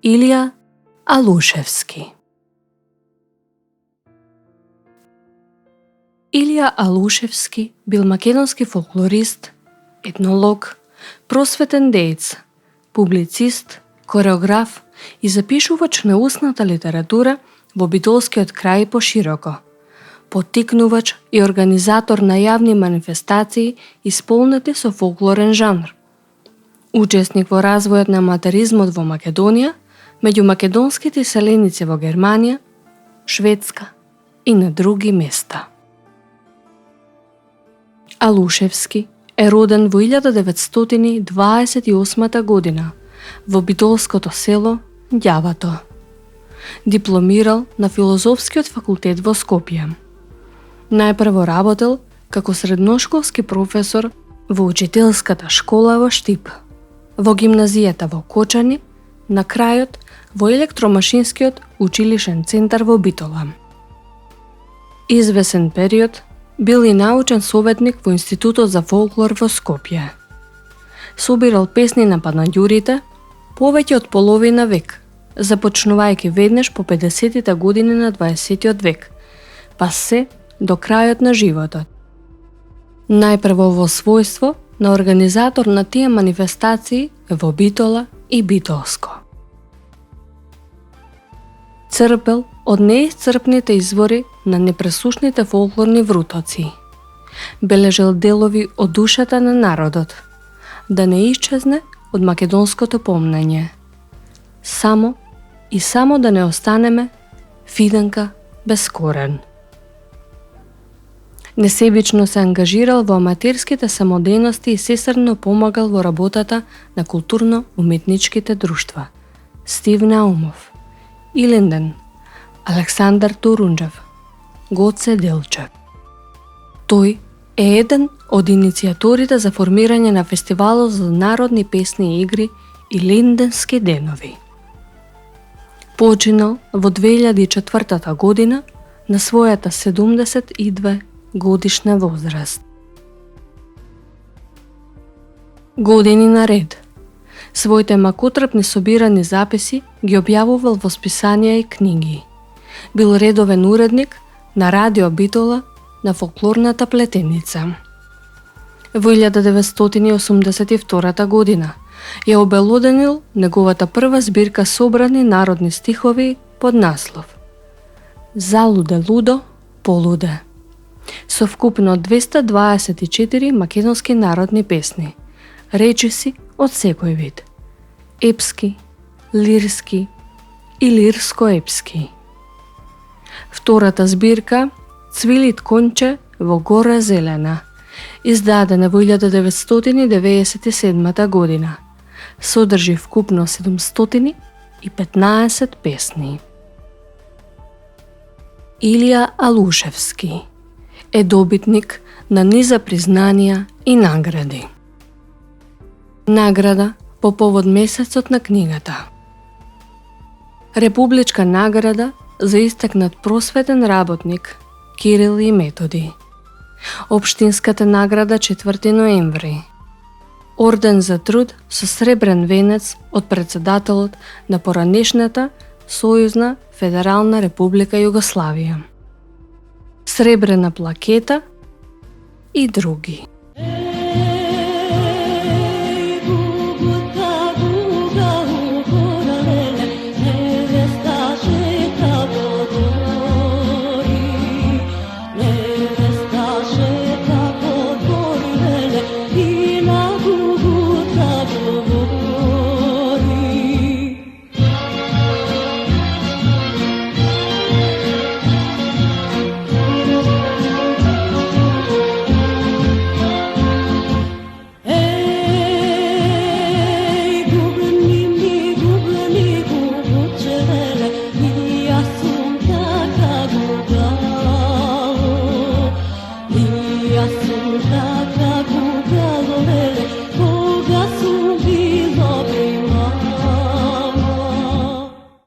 Илија Алушевски. Илија Алушевски бил македонски фолклорист, етнолог, просветен деец, публицист, хореограф и запишувач на устната литература во битолскиот крај и пошироко, поттикнувач и организатор на јавни манифестации исполнети со фолклорен жанр, учесник во развојот на аматеризмот во Македонија, меѓу македонските селеници во Германија, Шведска и на други места. Алушевски е роден во 1928 година во битолското село Ѓавато. Дипломирал на Филозофскиот факултет во Скопје. Најпрво работел како средношколски професор во учителската школа во Штип, во гимназијата во Кочани, на крајот во електромашинскиот училишен центар во Битола. Извесен период бил и научен советник во Институтот за фолклор во Скопје. Собирал песни на панаѓурите повеќе од половина век, започнувајќи веднаш по 50-тите години на 20-тиот век, па се до крајот на животот. Најпрво во својство на организатор на тие манифестации во Битола и Битолско. Црпел од неисцрпните извори на непресушните фолклорни врутоци. Бележел делови од душата на народот, да не исчезне од македонското помнење. Само да не останеме фиденка без корен. Несебично се ангажирал во аматерските самодејности и сесрно помагал во работата на културно-уметничките друштва Стив Наумов, Илинден, Александар Турунџев, Гоце Делчев. Тој е еден од иницијаторите за формирање на фестивалот за народни песни и игри и Линденски денови. Починал во 2004 година на својата 72 годишна возраст. Години наред своите макотрпни собирани записи ги објавувал во списанија и книги. Бил редовен уредник на Радио Битола на фолклорната плетеница. Во 1982 година ја обелоденил неговата прва збирка собрани народни стихови под наслов Залуде лудо, полуде, со вкупно 224 македонски народни песни, речиси од секој вид, епски, лирски и лирско-епски. Втората збирка Цвилит конче во гора зелена, издадена во 1997 година, содржи вкупно 715 песни. Илија Алушевски е добитник на низа признанија и награди. Награда по повод месецот на книгата. Републичка награда за истакнат просветен работник Кирил и Методи. Општинската награда 4 ноември. Орден за труд со сребрен венец од председателот на поранешната Сојузна Федерална Република Југославија. Сребрена плакета и други. Assunta